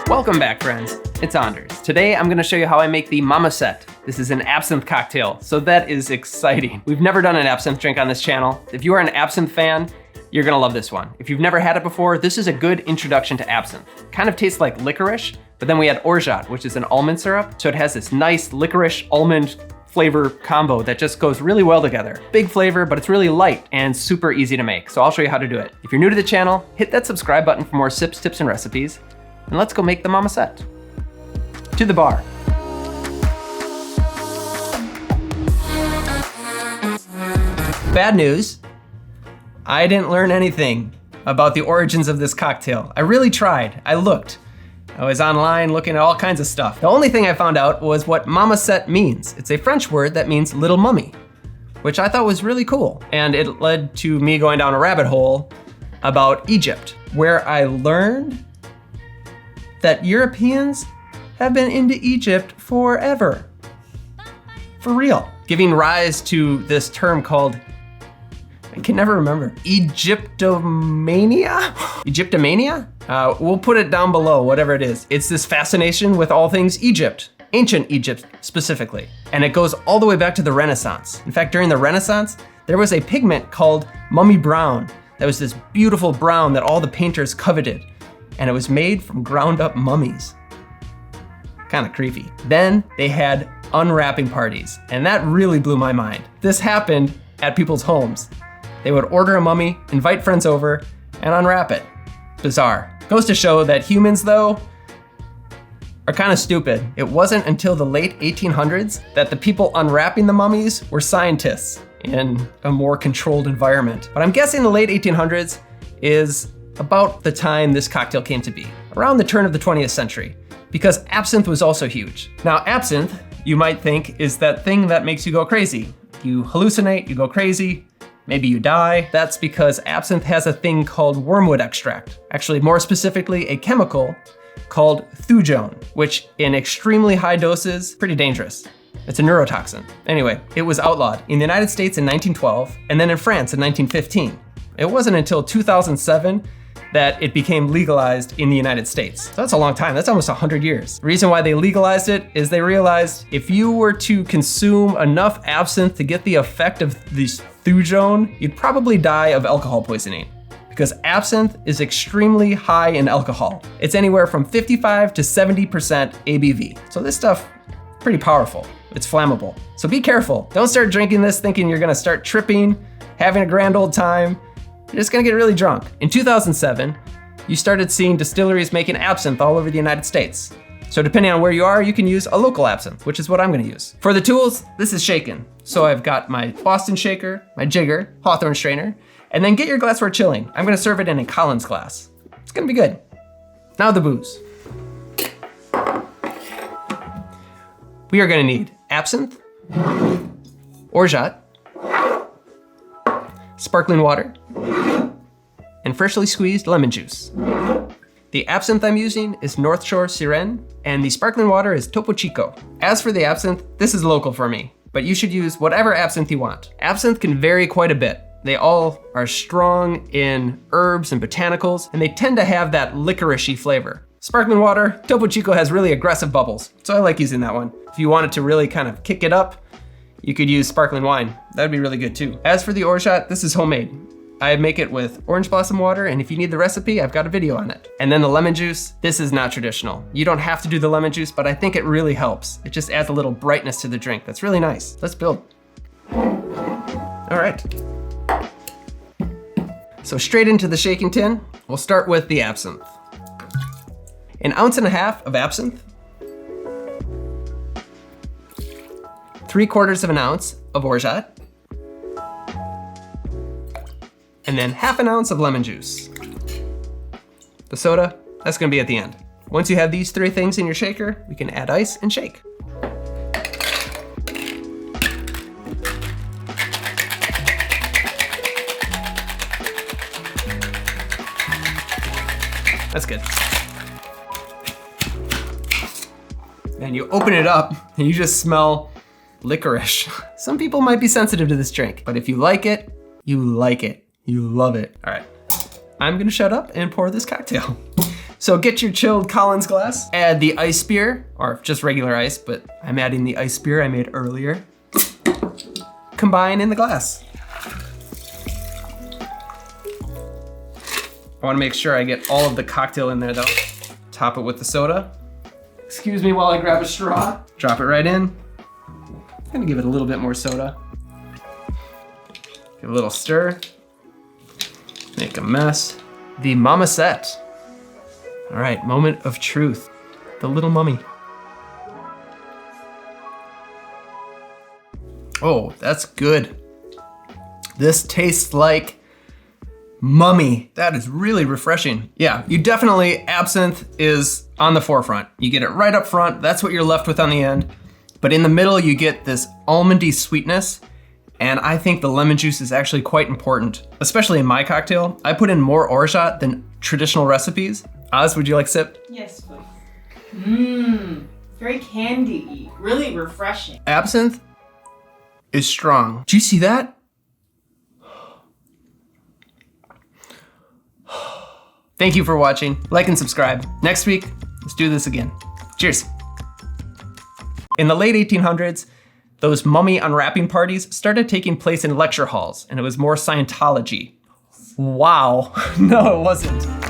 Welcome back, friends. It's Anders. Today I'm gonna show you how I make the Momisette. This is an absinthe cocktail, so that is exciting. We've never done an absinthe drink on this channel. If you are an absinthe fan, you're gonna love this one. If you've never had it before, this is a good introduction to absinthe. Kind of tastes like licorice, but then we had orgeat, which is an almond syrup, so it has this nice licorice almond flavor combo that just goes really well together. Big flavor, but it's really light and super easy to make, so I'll show you how to do it. If you're new to the channel, hit that subscribe button for more sips, tips, and recipes, and let's go make the Momisette. To the bar. Bad news, I didn't learn anything about the origins of this cocktail. I really tried, I looked. I was online looking at all kinds of stuff. The only thing I found out was what Momisette means. It's a French word that means little mummy, which I thought was really cool. And it led to me going down a rabbit hole about Egypt, where I learned that Europeans have been into Egypt forever. For real. Giving rise to this term called, I can never remember, Egyptomania? Egyptomania? We'll put it down below, whatever it is. It's this fascination with all things Egypt, ancient Egypt specifically. And it goes all the way back to the Renaissance. In fact, during the Renaissance, there was a pigment called mummy brown. That was this beautiful brown that all the painters coveted. And it was made from ground up mummies. Kind of creepy. Then they had unwrapping parties, and that really blew my mind. This happened at people's homes. They would order a mummy, invite friends over, and unwrap it. Bizarre. Goes to show that humans, though, are kind of stupid. It wasn't until the late 1800s that the people unwrapping the mummies were scientists in a more controlled environment. But I'm guessing the late 1800s is about the time this cocktail came to be, around the turn of the 20th century, because absinthe was also huge. Now, absinthe, you might think, is that thing that makes you go crazy. You hallucinate, you go crazy, maybe you die. That's because absinthe has a thing called wormwood extract. Actually, more specifically, a chemical called thujone, which in extremely high doses, pretty dangerous. It's a neurotoxin. Anyway, it was outlawed in the United States in 1912, and then in France in 1915. It wasn't until 2007 that it became legalized in the United States. So that's a long time, that's almost 100 years. The reason why they legalized it is they realized if you were to consume enough absinthe to get the effect of this thujone, you'd probably die of alcohol poisoning. Because absinthe is extremely high in alcohol. It's anywhere from 55 to 70% ABV. So this stuff, pretty powerful. It's flammable. So be careful. Don't start drinking this thinking you're gonna start tripping, having a grand old time. You're just gonna get really drunk. In 2007, you started seeing distilleries making absinthe all over the United States. So depending on where you are, you can use a local absinthe, which is what I'm gonna use. For the tools, this is shaken. So I've got my Boston shaker, my jigger, Hawthorne strainer, and then get your glassware chilling. I'm gonna serve it in a Collins glass. It's gonna be good. Now the booze. We are gonna need absinthe, orgeat, sparkling water, and freshly squeezed lemon juice. The absinthe I'm using is North Shore Sirène, and the sparkling water is Topo Chico. As for the absinthe, this is local for me, but you should use whatever absinthe you want. Absinthe can vary quite a bit. They all are strong in herbs and botanicals, and they tend to have that licoricey flavor. Sparkling water, Topo Chico has really aggressive bubbles, so I like using that one. If you wanted to really kind of kick it up, you could use sparkling wine. That'd be really good too. As for the orgeat, this is homemade. I make it with orange blossom water, and if you need the recipe, I've got a video on it. And then the lemon juice, this is not traditional. You don't have to do the lemon juice, but I think it really helps. It just adds a little brightness to the drink. That's really nice. Let's build. All right. So straight into the shaking tin, we'll start with the absinthe. 1.5 ounces of absinthe, 3/4 ounce of orgeat, and then 1/2 ounce of lemon juice. The soda, that's gonna be at the end. Once you have these three things in your shaker, we can add ice and shake. That's good. And you open it up and you just smell licorice. Some people might be sensitive to this drink, but if you like it, you like it. You love it. All right, I'm gonna shut up and pour this cocktail. So get your chilled Collins glass, add the ice beer, or just regular ice, but I'm adding the ice beer I made earlier. Combine in the glass. I wanna make sure I get all of the cocktail in there though. Top it with the soda. Excuse me while I grab a straw. Drop it right in. I'm gonna give it a little bit more soda. Give it a little stir. Make a mess. The Momisette. All right, moment of truth. The little mummy. Oh, that's good. This tastes like mummy. That is really refreshing. Yeah, you definitely, absinthe is on the forefront. You get it right up front. That's what you're left with on the end. But in the middle, you get this almondy sweetness. And I think the lemon juice is actually quite important, especially in my cocktail. I put in more orgeat than traditional recipes. Oz, would you like a sip? Yes, please. Mmm, very candy-y, really refreshing. Absinthe is strong. Do you see that? Thank you for watching. Like and subscribe. Next week, let's do this again. Cheers. In the late 1800s, those mummy unwrapping parties started taking place in lecture halls, and it was more Scientology. Wow. No, it wasn't.